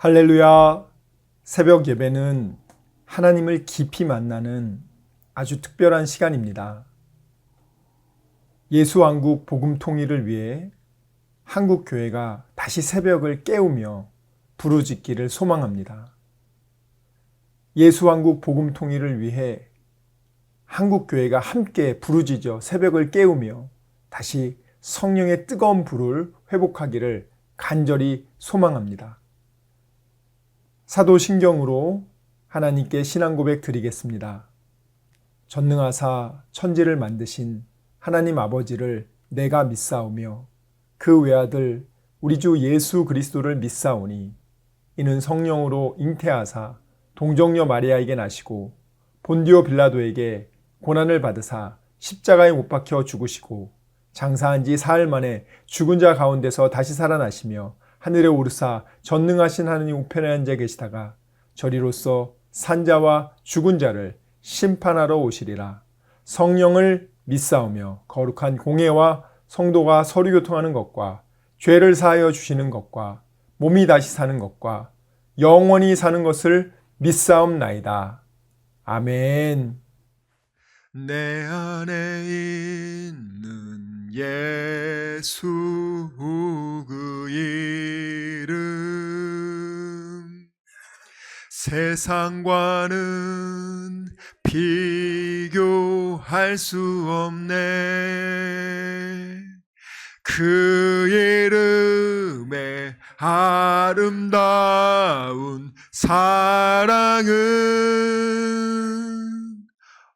할렐루야. 새벽 예배는 하나님을 깊이 만나는 아주 특별한 시간입니다. 예수왕국 복음 통일을 위해 한국교회가 다시 새벽을 깨우며 부르짖기를 소망합니다. 예수왕국 복음 통일을 위해 한국교회가 함께 부르짖어 새벽을 깨우며 다시 성령의 뜨거운 불을 회복하기를 간절히 소망합니다. 사도신경으로 하나님께 신앙 고백 드리겠습니다. 전능하사 천지를 만드신 하나님 아버지를 내가 믿사오며 그 외아들 우리 주 예수 그리스도를 믿사오니 이는 성령으로 잉태하사 동정녀 마리아에게 나시고 본디오 빌라도에게 고난을 받으사 십자가에 못 박혀 죽으시고 장사한 지 사흘 만에 죽은 자 가운데서 다시 살아나시며 하늘에 오르사 전능하신 하느님 우편에 앉아 계시다가 저리로서 산자와 죽은 자를 심판하러 오시리라. 성령을 믿사오며 거룩한 공회와 성도가 서로 교통하는 것과 죄를 사하여 주시는 것과 몸이 다시 사는 것과 영원히 사는 것을 믿사옵나이다. 아멘. 내 안에 있는 예수 그 이름 세상과는 비교할 수 없네. 그 이름의 아름다운 사랑은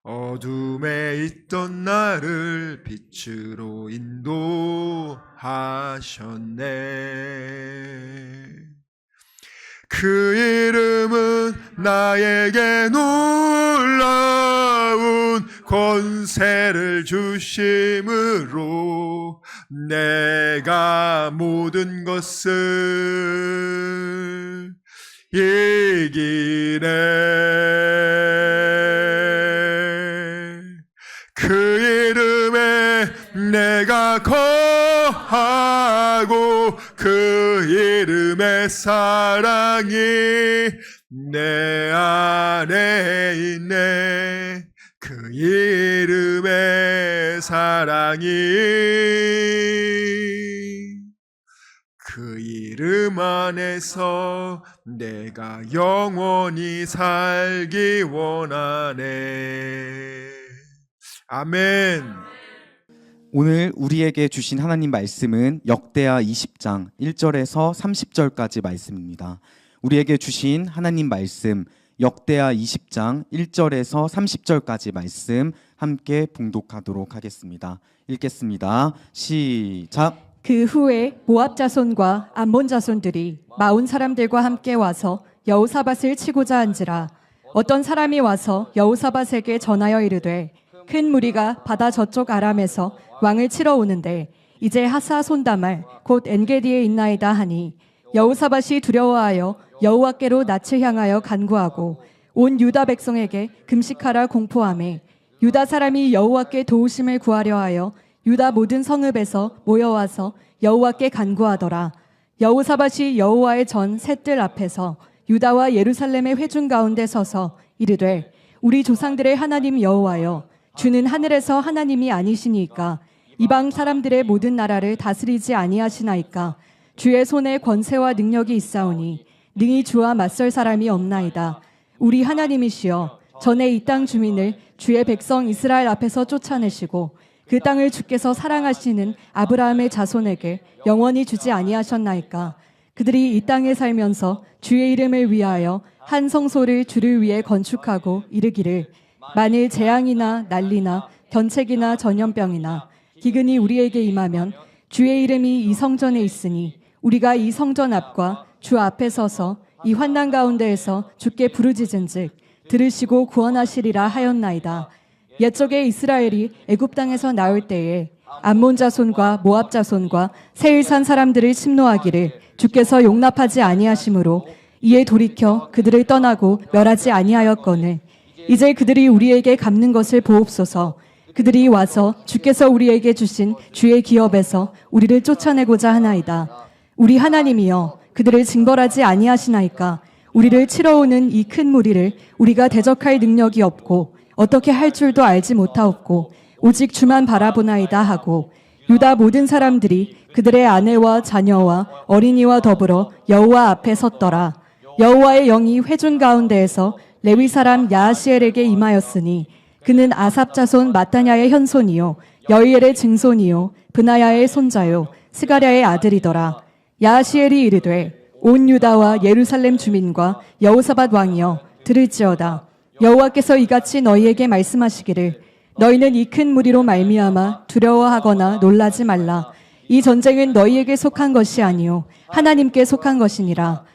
어둠에 있던 나를 빛으로 인도하셨네. 그 이름은 나에게 놀라운 권세를 주심으로 내가 모든 것을 이기네. 그 이름에 내가 거하고 그 이름의 사랑이 내 안에 있네. 그 이름의 사랑이 그 이름 안에서 내가 영원히 살기 원하네. 아멘. 오늘 우리에게 주신 하나님 말씀은 역대하 20장 1절에서 30절까지 말씀입니다. 우리에게 주신 하나님 말씀 역대하 20장 1절에서 30절까지 말씀 함께 봉독하도록 하겠습니다. 읽겠습니다. 시작. 그 후에 모압 자손과 암몬 자손들이 마온 사람들과 함께 와서 여호사밧을 치고자 한지라. 어떤 사람이 와서 여호사밧에게 전하여 이르되 큰 무리가 바다 저쪽 아람에서 왕을 치러 오는데 이제 하사 손다말 곧 엔게디에 있나이다 하니 여호사밧이 두려워하여 여호와께로 낯을 향하여 간구하고 온 유다 백성에게 금식하라 공포하매 유다 사람이 여호와께 도우심을 구하려 하여 유다 모든 성읍에서 모여와서 여호와께 간구하더라. 여호사밧이 여호와의 전 셋들 앞에서 유다와 예루살렘의 회중 가운데 서서 이르되 우리 조상들의 하나님 여호와여 주는 하늘에서 하나님이 아니시니까 이방 사람들의 모든 나라를 다스리지 아니하시나이까. 주의 손에 권세와 능력이 있사오니 능히 주와 맞설 사람이 없나이다. 우리 하나님이시여 전에 이 땅 주민을 주의 백성 이스라엘 앞에서 쫓아내시고 그 땅을 주께서 사랑하시는 아브라함의 자손에게 영원히 주지 아니하셨나이까. 그들이 이 땅에 살면서 주의 이름을 위하여 한 성소를 주를 위해 건축하고 이르기를 만일 재앙이나 난리나 견책이나 전염병이나 기근이 우리에게 임하면 주의 이름이 이 성전에 있으니 우리가 이 성전 앞과 주 앞에 서서 이 환난 가운데에서 주께 부르짖은즉 들으시고 구원하시리라 하였나이다. 옛적에 이스라엘이 애굽 땅에서 나올 때에 암몬 자손과 모압 자손과 세일산 사람들을 침노하기를 주께서 용납하지 아니하심으로 이에 돌이켜 그들을 떠나고 멸하지 아니하였거늘 이제 그들이 우리에게 갚는 것을 보옵소서. 그들이 와서 주께서 우리에게 주신 주의 기업에서 우리를 쫓아내고자 하나이다. 우리 하나님이여 그들을 징벌하지 아니하시나이까. 우리를 치러오는 이 큰 무리를 우리가 대적할 능력이 없고 어떻게 할 줄도 알지 못하옵고 오직 주만 바라보나이다 하고 유다 모든 사람들이 그들의 아내와 자녀와 어린이와 더불어 여호와 앞에 섰더라. 여호와의 영이 회중 가운데에서 레위 사람 야하시엘에게 임하였으니 그는 아삽 자손 마타냐의 현손이요 여이엘의 증손이요 브나야의 손자요 스가랴의 아들이더라. 야하시엘이 이르되 온 유다와 예루살렘 주민과 여호사밧 왕이여 들을지어다. 여호와께서 이같이 너희에게 말씀하시기를 너희는 이 큰 무리로 말미암아 두려워하거나 놀라지 말라. 이 전쟁은 너희에게 속한 것이 아니요 하나님께 속한 것이니라.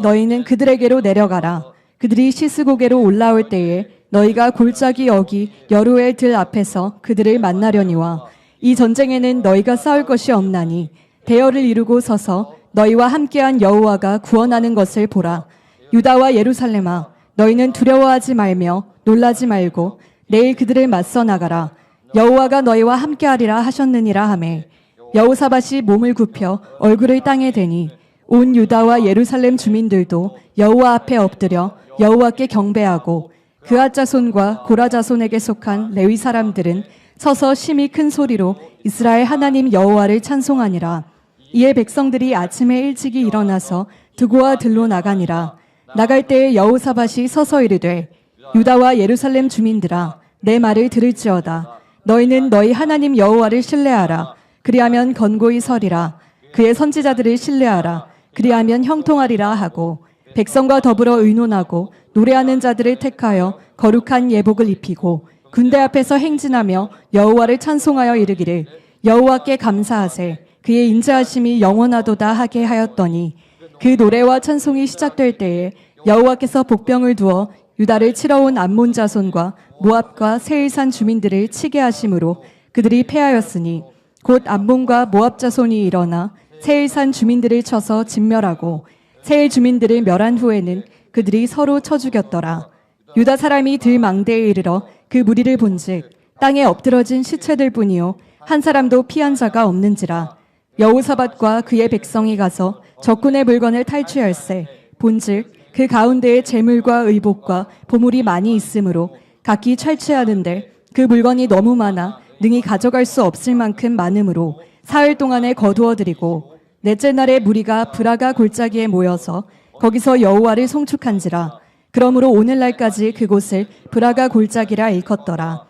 너희는 그들에게로 내려가라. 그들이 시스고개로 올라올 때에 너희가 골짜기 여기 여루의 들 앞에서 그들을 만나려니와 이 전쟁에는 너희가 싸울 것이 없나니 대열을 이루고 서서 너희와 함께한 여호와가 구원하는 것을 보라. 유다와 예루살렘아 너희는 두려워하지 말며 놀라지 말고 내일 그들을 맞서 나가라. 여호와가 너희와 함께하리라 하셨느니라 하매 여호사밧이 몸을 굽혀 얼굴을 땅에 대니 온 유다와 예루살렘 주민들도 여호와 앞에 엎드려 여호와께 경배하고 그앗 자손과 고라 자손에게 속한 레위 사람들은 서서 심히 큰 소리로 이스라엘 하나님 여호와를 찬송하니라. 이에 백성들이 아침에 일찍이 일어나서 드고와 들로 나가니라. 나갈 때에 여호사밧이 서서 이르되 유다와 예루살렘 주민들아 내 말을 들을지어다. 너희는 너희 하나님 여호와를 신뢰하라. 그리하면 건고히 서리라. 그의 선지자들을 신뢰하라. 그리하면 형통하리라 하고 백성과 더불어 의논하고 노래하는 자들을 택하여 거룩한 예복을 입히고 군대 앞에서 행진하며 여호와를 찬송하여 이르기를 여호와께 감사하세. 그의 인자하심이 영원하도다 하게 하였더니 그 노래와 찬송이 시작될 때에 여호와께서 복병을 두어 유다를 치러온 암몬 자손과 모압과 세일산 주민들을 치게 하심으로 그들이 패하였으니 곧 암몬과 모압 자손이 일어나 세일산 주민들을 쳐서 진멸하고 세일 주민들을 멸한 후에는 그들이 서로 쳐 죽였더라. 유다 사람이 들망대에 이르러 그 무리를 본즉 땅에 엎드러진 시체들 뿐이요 한 사람도 피한 자가 없는지라. 여호사밧과 그의 백성이 가서 적군의 물건을 탈취할세 본즉 그 가운데에 재물과 의복과 보물이 많이 있으므로 각기 탈취하는데 그 물건이 너무 많아 능히 가져갈 수 없을 만큼 많으므로 사흘 동안에 거두어들이고 넷째 날에 무리가 브라가 골짜기에 모여서 거기서 여호와를 송축한지라. 그러므로 오늘날까지 그곳을 브라가 골짜기라 일컫더라.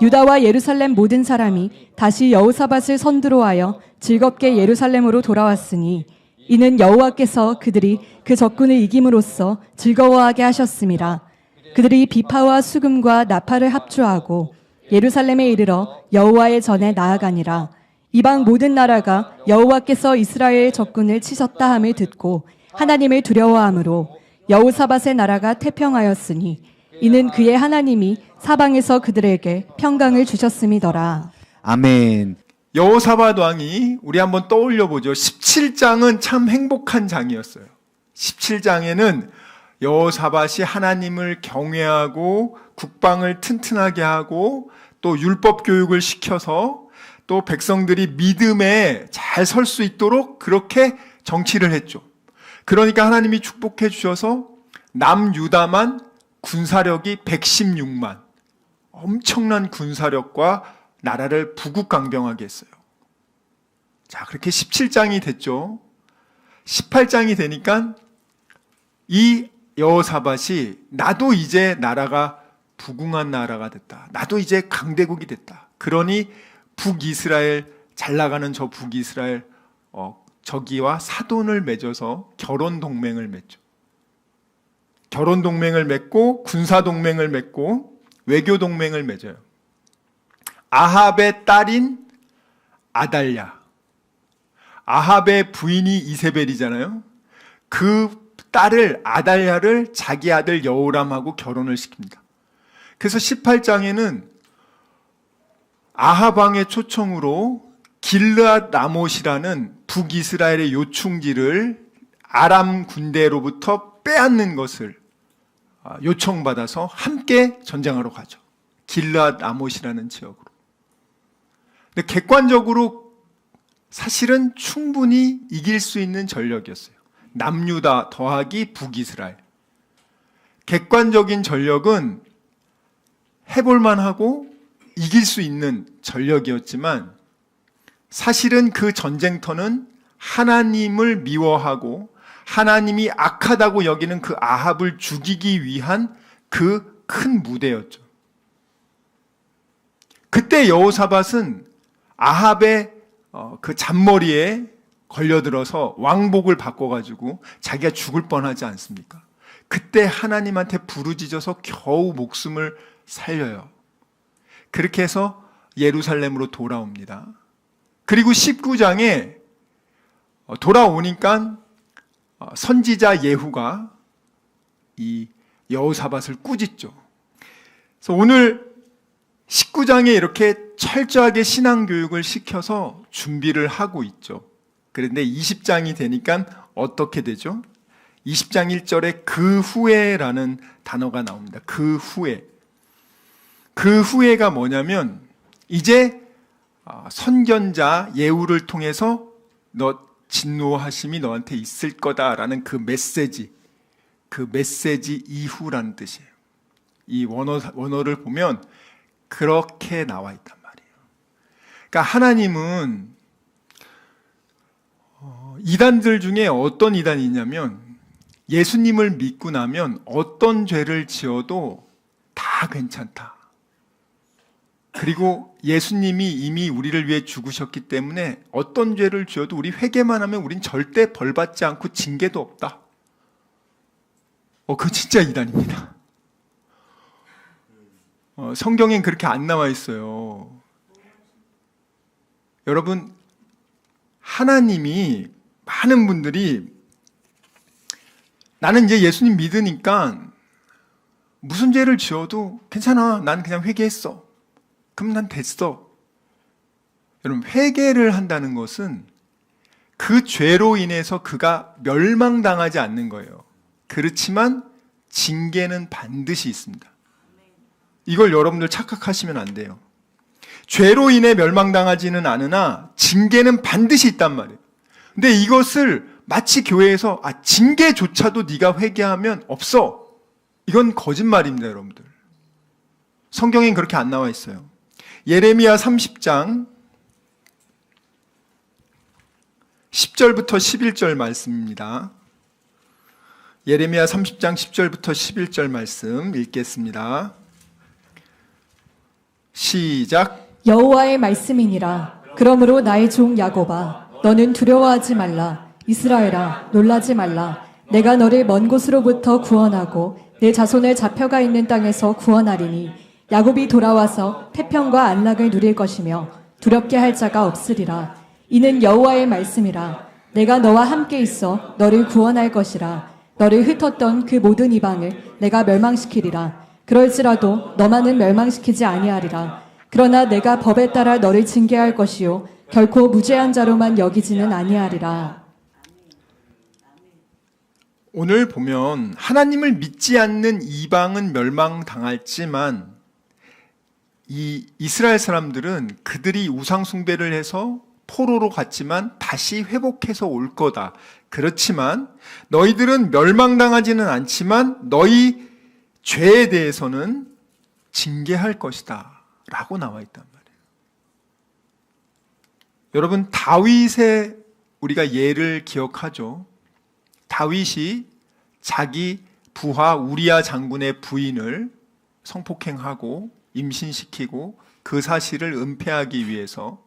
유다와 예루살렘 모든 사람이 다시 여호사밧을 선두로하여 즐겁게 예루살렘으로 돌아왔으니 이는 여호와께서 그들이 그 적군을 이김으로써 즐거워하게 하셨음이라. 그들이 비파와 수금과 나팔을 합주하고 예루살렘에 이르러 여호와의 전에 나아가니라. 이방 모든 나라가 여호와께서 이스라엘의 적군을 치셨다 함을 듣고 하나님을 두려워함으로 여호사밧의 나라가 태평하였으니 이는 그의 하나님이 사방에서 그들에게 평강을 주셨음이더라. 아멘. 여호사밧 왕이 우리 한번 떠올려 보죠. 17장은 참 행복한 장이었어요. 17장에는 여호사밧이 하나님을 경외하고 국방을 튼튼하게 하고 또 율법 교육을 시켜서 또 백성들이 믿음에 잘 설 수 있도록 그렇게 정치를 했죠. 그러니까 하나님이 축복해 주셔서 남유다만 군사력이 116만, 엄청난 군사력과 나라를 부국강병하게 했어요. 자, 그렇게 17장이 됐죠. 18장이 되니까 이 여호사밧이 나도 이제 나라가 부궁한 나라가 됐다. 나도 이제 강대국이 됐다. 그러니 북이스라엘, 잘 나가는 저 북이스라엘 저기와 사돈을 맺어서 결혼 동맹을 맺죠. 결혼 동맹을 맺고 군사 동맹을 맺고 외교 동맹을 맺어요. 아합의 딸인 아달랴, 아합의 부인이 이세벨이잖아요. 그 딸을 아달랴를 자기 아들 여호람하고 결혼을 시킵니다. 그래서 18장에는 아합 왕의 초청으로 길르앗 라못이라는 북이스라엘의 요충지를 아람 군대로부터 빼앗는 것을 요청받아서 함께 전쟁하러 가죠. 길르앗 라못이라는 지역으로. 근데 객관적으로 사실은 충분히 이길 수 있는 전력이었어요. 남유다 더하기 북이스라엘. 객관적인 전력은 해볼만 하고 이길 수 있는 전력이었지만 사실은 그 전쟁터는 하나님을 미워하고 하나님이 악하다고 여기는 그 아합을 죽이기 위한 그 큰 무대였죠. 그때 여호사밧은 아합의 그 잔머리에 걸려들어서 왕복을 바꿔가지고 자기가 죽을 뻔하지 않습니까? 그때 하나님한테 부르짖어서 겨우 목숨을 살려요. 그렇게 해서 예루살렘으로 돌아옵니다. 그리고 19장에 돌아오니까 선지자 예후가 이 여호사밧을 꾸짖죠. 그래서 오늘 19장에 이렇게 철저하게 신앙교육을 시켜서 준비를 하고 있죠. 그런데 20장이 되니까 어떻게 되죠? 20장 1절에 그 후에라는 단어가 나옵니다. 그 후에. 그 후에가 뭐냐면 이제 선견자 예후를 통해서 너 진노하심이 너한테 있을 거다라는 그 메시지 이후라는 뜻이에요. 이 원어를 보면 그렇게 나와 있단 말이에요. 그러니까 하나님은 이단들 중에 어떤 이단이 있냐면 예수님을 믿고 나면 어떤 죄를 지어도 다 괜찮다. 그리고 예수님이 이미 우리를 위해 죽으셨기 때문에 어떤 죄를 지어도 우리 회개만 하면 우린 절대 벌받지 않고 징계도 없다. 그거 진짜 이단입니다. 성경엔 그렇게 안 나와 있어요. 여러분, 하나님이 많은 분들이 나는 이제 예수님 믿으니까 무슨 죄를 지어도 괜찮아. 난 그냥 회개했어. 그럼 난 됐어. 여러분, 회개를 한다는 것은 그 죄로 인해서 그가 멸망당하지 않는 거예요. 그렇지만 징계는 반드시 있습니다. 이걸 여러분들 착각하시면 안 돼요. 죄로 인해 멸망당하지는 않으나 징계는 반드시 있단 말이에요. 근데 이것을 마치 교회에서 징계조차도 네가 회개하면 없어. 이건 거짓말입니다, 여러분들. 성경엔 그렇게 안 나와 있어요. 예레미야 30장 10절부터 11절 말씀입니다. 예레미야 30장 10절부터 11절 말씀 읽겠습니다. 시작. 여호와의 말씀이니라. 그러므로 나의 종 야곱아, 너는 두려워하지 말라. 이스라엘아, 놀라지 말라. 내가 너를 먼 곳으로부터 구원하고 내 자손을 잡혀가 있는 땅에서 구원하리니 야곱이 돌아와서 태평과 안락을 누릴 것이며 두렵게 할 자가 없으리라. 이는 여호와의 말씀이라. 내가 너와 함께 있어 너를 구원할 것이라. 너를 흩었던 그 모든 이방을 내가 멸망시키리라. 그럴지라도 너만은 멸망시키지 아니하리라. 그러나 내가 법에 따라 너를 징계할 것이요 결코 무죄한 자로만 여기지는 아니하리라. 오늘 보면 하나님을 믿지 않는 이방은 멸망당할지만 이 이스라엘 사람들은 그들이 우상 숭배를 해서 포로로 갔지만 다시 회복해서 올 거다. 그렇지만 너희들은 멸망당하지는 않지만 너희 죄에 대해서는 징계할 것이다 라고 나와 있단 말이에요. 여러분, 다윗의 우리가 예를 기억하죠. 다윗이 자기 부하 우리야 장군의 부인을 성폭행하고 임신시키고 그 사실을 은폐하기 위해서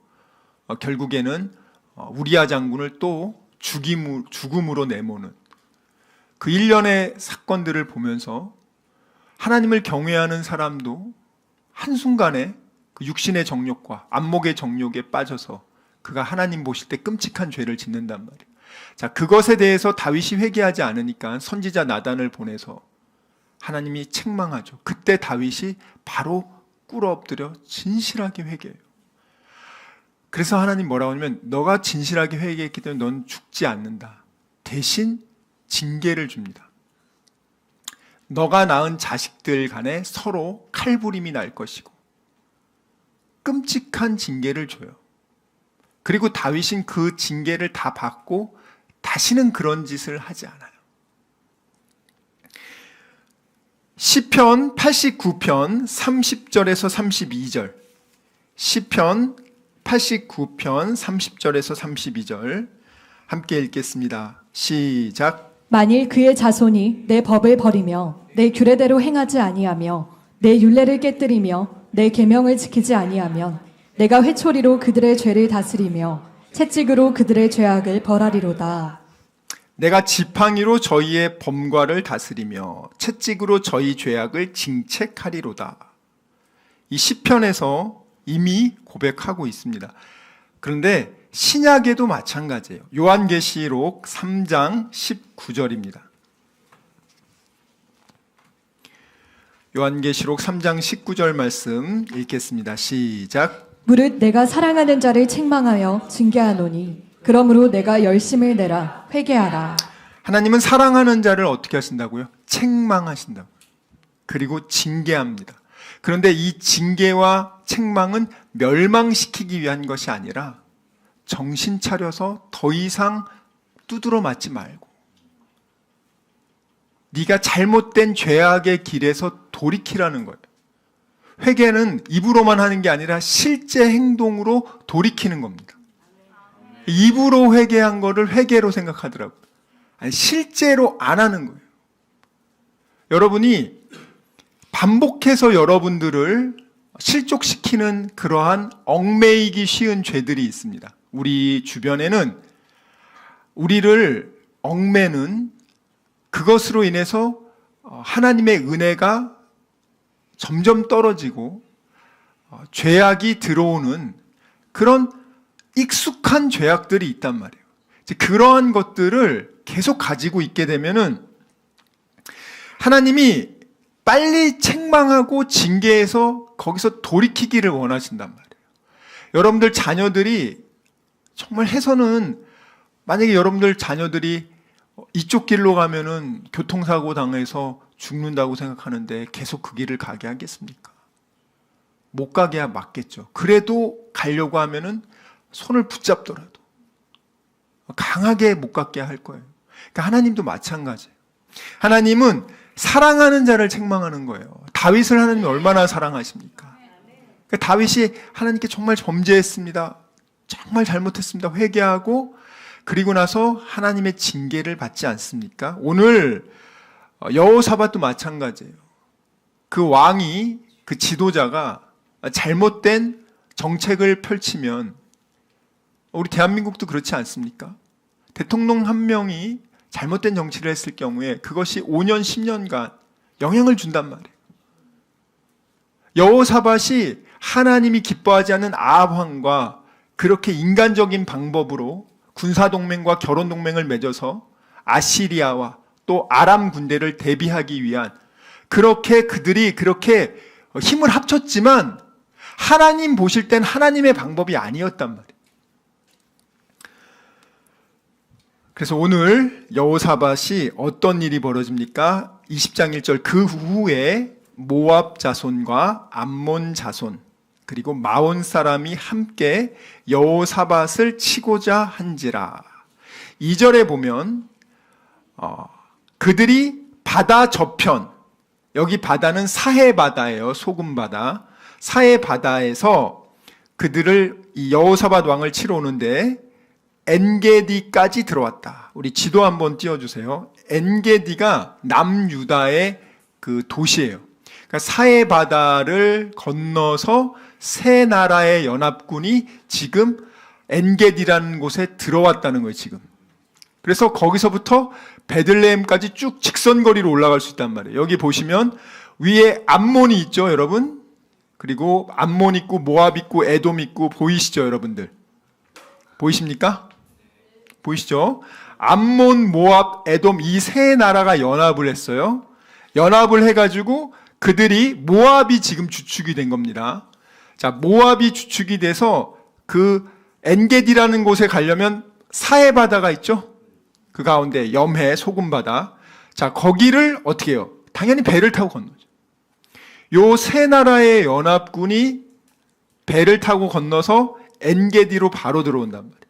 결국에는 우리야 장군을 또 죽음으로 내모는 그 일련의 사건들을 보면서 하나님을 경외하는 사람도 한순간에 그 육신의 정욕과 안목의 정욕에 빠져서 그가 하나님 보실 때 끔찍한 죄를 짓는단 말이에요. 자, 그것에 대해서 다윗이 회개하지 않으니까 선지자 나단을 보내서 하나님이 책망하죠. 그때 다윗이 바로 꿇어 엎드려 진실하게 회개해요. 그래서 하나님 뭐라고 하냐면 너가 진실하게 회개했기 때문에 넌 죽지 않는다. 대신 징계를 줍니다. 너가 낳은 자식들 간에 서로 칼부림이 날 것이고 끔찍한 징계를 줘요. 그리고 다윗은 그 징계를 다 받고 다시는 그런 짓을 하지 않아요. 시편 89편 30절에서 32절. 시편 89편 30절에서 32절 함께 읽겠습니다. 시작. 만일 그의 자손이 내 법을 버리며 내 규례대로 행하지 아니하며 내 율례를 깨뜨리며 내 계명을 지키지 아니하면 내가 회초리로 그들의 죄를 다스리며 채찍으로 그들의 죄악을 벌하리로다. 내가 지팡이로 저희의 범과를 다스리며 채찍으로 저희 죄악을 징책하리로다. 이 시편에서 이미 고백하고 있습니다. 그런데 신약에도 마찬가지예요. 요한계시록 3장 19절입니다. 요한계시록 3장 19절 말씀 읽겠습니다. 시작. 무릇 내가 사랑하는 자를 책망하여 징계하노니 그러므로 내가 열심을 내라 회개하라. 하나님은 사랑하는 자를 어떻게 하신다고요? 책망하신다고요. 그리고 징계합니다. 그런데 이 징계와 책망은 멸망시키기 위한 것이 아니라 정신 차려서 더 이상 두드러 맞지 말고 네가 잘못된 죄악의 길에서 돌이키라는 거예요. 회개는 입으로만 하는 게 아니라 실제 행동으로 돌이키는 겁니다. 입으로 회개한 거를 회개로 생각하더라고요. 아니, 실제로 안 하는 거예요. 여러분이 반복해서 여러분들을 실족시키는 그러한 얽매이기 쉬운 죄들이 있습니다. 우리 주변에는 우리를 얽매는 그것으로 인해서 하나님의 은혜가 점점 떨어지고 죄악이 들어오는 그런 익숙한 죄악들이 있단 말이에요. 이제 그러한 것들을 계속 가지고 있게 되면은 하나님이 빨리 책망하고 징계해서 거기서 돌이키기를 원하신단 말이에요. 여러분들 자녀들이 정말 해서는 만약에 여러분들 자녀들이 이쪽 길로 가면은 교통사고 당해서 죽는다고 생각하는데 계속 그 길을 가게 하겠습니까? 못 가게 맞겠죠. 그래도 가려고 하면은 손을 붙잡더라도 강하게 못 가게 할 거예요. 그러니까 하나님도 마찬가지예요. 하나님은 사랑하는 자를 책망하는 거예요. 다윗을 하나님이 얼마나 사랑하십니까? 그러니까 다윗이 하나님께 정말 범죄했습니다. 정말 잘못했습니다. 회개하고 그리고 나서 하나님의 징계를 받지 않습니까? 오늘 여호사밧도 마찬가지예요. 그 왕이, 그 지도자가 잘못된 정책을 펼치면 우리 대한민국도 그렇지 않습니까? 대통령 한 명이 잘못된 정치를 했을 경우에 그것이 5년, 10년간 영향을 준단 말이에요. 여호사밧이 하나님이 기뻐하지 않는 아합 왕과 그렇게 인간적인 방법으로 군사동맹과 결혼동맹을 맺어서 아시리아와 또 아람 군대를 대비하기 위한 그렇게 그들이 그렇게 힘을 합쳤지만 하나님 보실 땐 하나님의 방법이 아니었단 말이에요. 그래서 오늘 여호사밧이 어떤 일이 벌어집니까? 20장 1절 그 후에 모압 자손과 암몬 자손 그리고 마온 사람이 함께 여호사밧을 치고자 한지라. 2절에 보면 그들이 바다 저편, 여기 바다는 사해 바다예요. 소금 바다. 사해 바다에서 그들을 이 여호사밧 왕을 치러 오는데 엔게디까지 들어왔다. 우리 지도 한번 띄워주세요. 엔게디가 남유다의 그 도시예요. 그러니까 사해 바다를 건너서 세 나라의 연합군이 지금 엔게디라는 곳에 들어왔다는 거예요. 지금. 그래서 거기서부터 베들레헴까지 쭉 직선거리로 올라갈 수 있단 말이에요. 여기 보시면 위에 암몬이 있죠, 여러분. 그리고 암몬 있고 모압 있고 에돔 있고 보이시죠, 여러분들? 보이십니까? 보이시죠? 암몬, 모압, 에돔 이 세 나라가 연합을 했어요. 연합을 해가지고 그들이 모압이 지금 주축이 된 겁니다. 자, 모압이 주축이 돼서 그 엔게디라는 곳에 가려면 사해 바다가 있죠? 그 가운데 염해, 소금 바다. 자, 거기를 어떻게 해요? 당연히 배를 타고 건너죠. 요 세 나라의 연합군이 배를 타고 건너서 엔게디로 바로 들어온단 말이에요.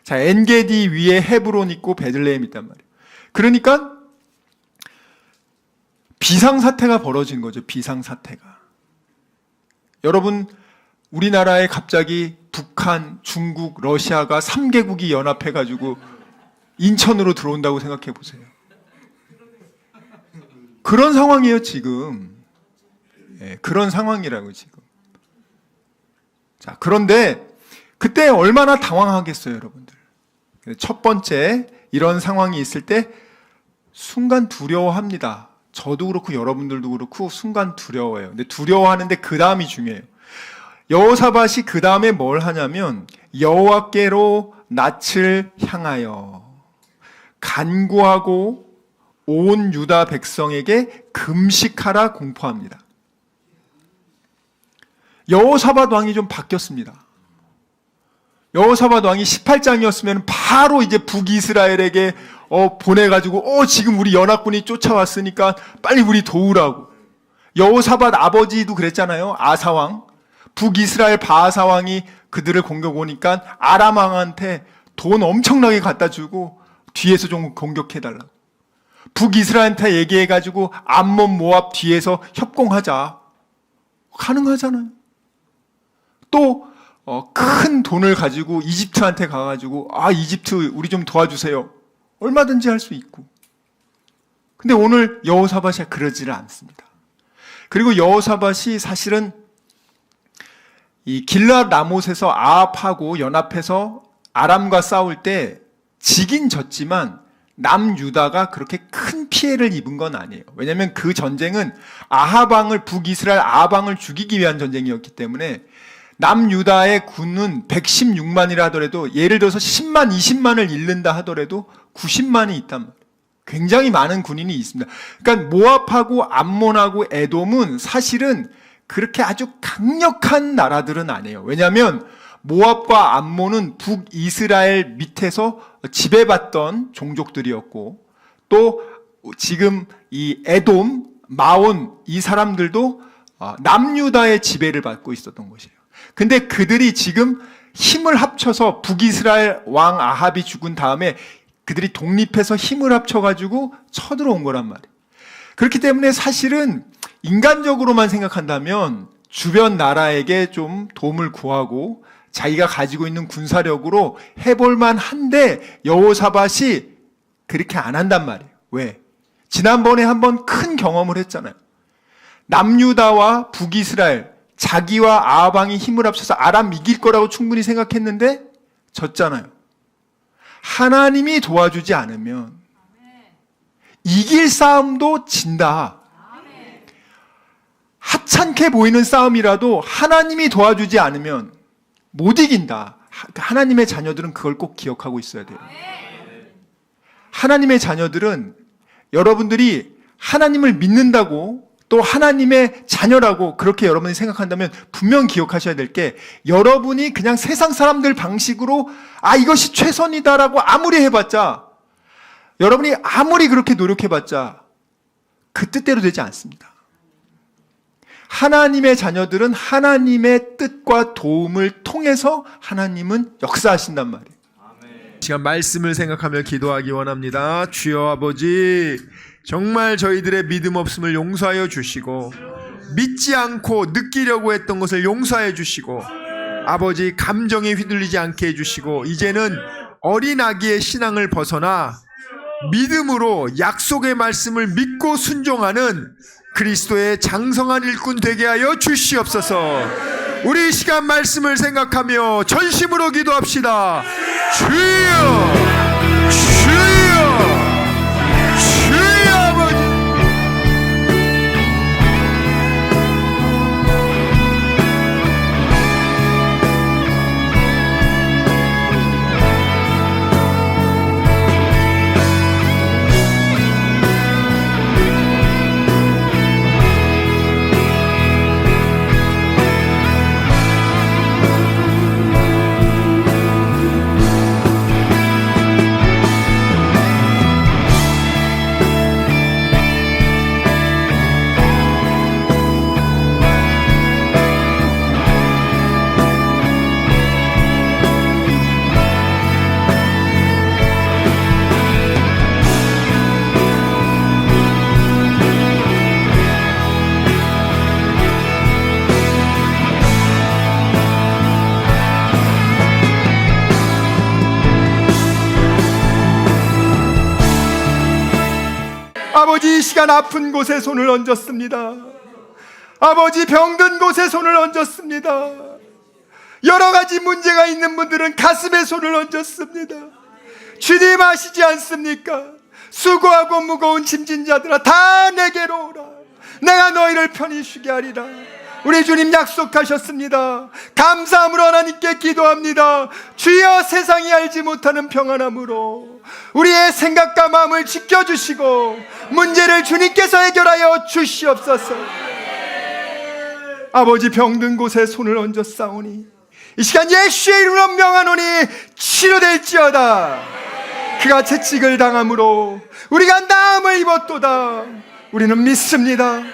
자, 엔게디 위에 헤브론 있고 베들레헴 있단 말이에요. 그러니까 비상사태가 벌어진 거죠. 비상사태가. 여러분, 우리나라에 갑자기 북한, 중국, 러시아가 3개국이 연합해가지고 인천으로 들어온다고 생각해 보세요. 그런 상황이에요, 지금. 예, 그런 상황이라고, 지금. 자, 그런데 그때 얼마나 당황하겠어요, 여러분들. 첫 번째, 이런 상황이 있을 때 순간 두려워합니다. 저도 그렇고 여러분들도 그렇고 순간 두려워해요. 근데 두려워하는데 그 다음이 중요해요. 여호사밧이 그 다음에 뭘 하냐면 여호와께로 낯을 향하여 간구하고 온 유다 백성에게 금식하라 공포합니다. 여호사밧 왕이 좀 바뀌었습니다. 여호사밧 왕이 18장이었으면 바로 이제 북이스라엘에게 보내가지고 지금 우리 연합군이 쫓아왔으니까 빨리 우리 도우라고. 여호사밧 아버지도 그랬잖아요. 아사왕. 북이스라엘 바하사왕이 그들을 공격 오니까 아람 왕한테 돈 엄청나게 갖다 주고 뒤에서 좀 공격해달라고. 북이스라엘한테 얘기해가지고 암몬 모압 뒤에서 협공하자. 가능하잖아요. 또 큰 돈을 가지고 이집트한테 가가지고 이집트 우리 좀 도와주세요. 얼마든지 할 수 있고. 근데 오늘 여호사밧이 그러지를 않습니다. 그리고 여호사밧이 사실은 이 길랏 라못에서 아합하고 연합해서 아람과 싸울 때 지긴 졌지만 남유다가 그렇게 큰 피해를 입은 건 아니에요. 왜냐하면 그 전쟁은 아합왕을 북이스라엘 아합왕을 죽이기 위한 전쟁이었기 때문에 남유다의 군은 116만이라 하더라도 예를 들어서 10만, 20만을 잃는다 하더라도 90만이 있단 말이에요. 굉장히 많은 군인이 있습니다. 그러니까 모압하고 암몬하고 에돔은 사실은 그렇게 아주 강력한 나라들은 아니에요. 왜냐하면 모압과 암몬은 북이스라엘 밑에서 지배받던 종족들이었고 또 지금 이 에돔, 마온 이 사람들도 남유다의 지배를 받고 있었던 것이에요. 근데 그들이 지금 힘을 합쳐서 북이스라엘 왕 아합이 죽은 다음에 그들이 독립해서 힘을 합쳐가지고 쳐들어온 거란 말이에요. 그렇기 때문에 사실은 인간적으로만 생각한다면 주변 나라에게 좀 도움을 구하고 자기가 가지고 있는 군사력으로 해볼만 한데 여호사밧이 그렇게 안 한단 말이에요. 왜? 지난번에 한번 큰 경험을 했잖아요. 남유다와 북이스라엘, 자기와 아합왕이 힘을 합쳐서 아람 이길 거라고 충분히 생각했는데 졌잖아요. 하나님이 도와주지 않으면 이길 싸움도 진다. 하찮게 보이는 싸움이라도 하나님이 도와주지 않으면 못 이긴다. 하나님의 자녀들은 그걸 꼭 기억하고 있어야 돼요. 하나님의 자녀들은 여러분들이 하나님을 믿는다고 또 하나님의 자녀라고 그렇게 여러분이 생각한다면 분명 기억하셔야 될 게 여러분이 그냥 세상 사람들 방식으로 이것이 최선이다라고 아무리 해봤자 여러분이 아무리 그렇게 노력해봤자 그 뜻대로 되지 않습니다. 하나님의 자녀들은 하나님의 뜻과 도움을 통해서 하나님은 역사하신단 말이에요. 시간 말씀을 생각하며 기도하기 원합니다. 주여 아버지, 정말 저희들의 믿음 없음을 용서하여 주시고 믿지 않고 느끼려고 했던 것을 용서해 주시고 아버지 감정에 휘둘리지 않게 해주시고 이제는 어린 아기의 신앙을 벗어나 믿음으로 약속의 말씀을 믿고 순종하는 그리스도의 장성한 일꾼 되게 하여 주시옵소서. 우리 이 시간 말씀을 생각하며 전심으로 기도합시다. 주여, 주여, 주여 아버지. 아버지, 이 시간 아픈 곳에 손을 얹었습니다. 아버지, 병든 곳에 손을 얹었습니다. 여러 가지 문제가 있는 분들은 가슴에 손을 얹었습니다. 주님 아시지 않습니까? 수고하고 무거운 짐진 자들아, 다 내게로 오라. 내가 너희를 편히 쉬게 하리라. 우리 주님 약속하셨습니다. 감사함으로 하나님께 기도합니다. 주여, 세상이 알지 못하는 평안함으로 우리의 생각과 마음을 지켜주시고 문제를 주님께서 해결하여 주시옵소서. 아버지, 병든 곳에 손을 얹었사오니 이 시간 예수의 이름으로 명하노니 치료될지어다. 그가 채찍을 당함으로 우리가 나음을 입었도다. 우리는 믿습니다.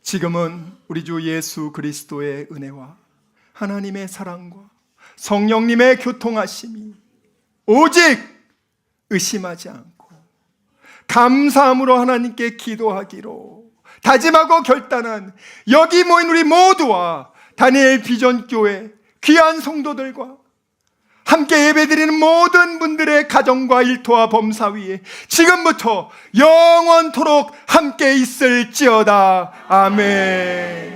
지금은 우리 주 예수 그리스도의 은혜와 하나님의 사랑과 성령님의 교통하심이 오직 의심하지 않고 감사함으로 하나님께 기도하기로 다짐하고 결단한 여기 모인 우리 모두와 다니엘 비전교회 귀한 성도들과 함께 예배드리는 모든 분들의 가정과 일터와 범사 위에 지금부터 영원토록 함께 있을지어다. 아멘.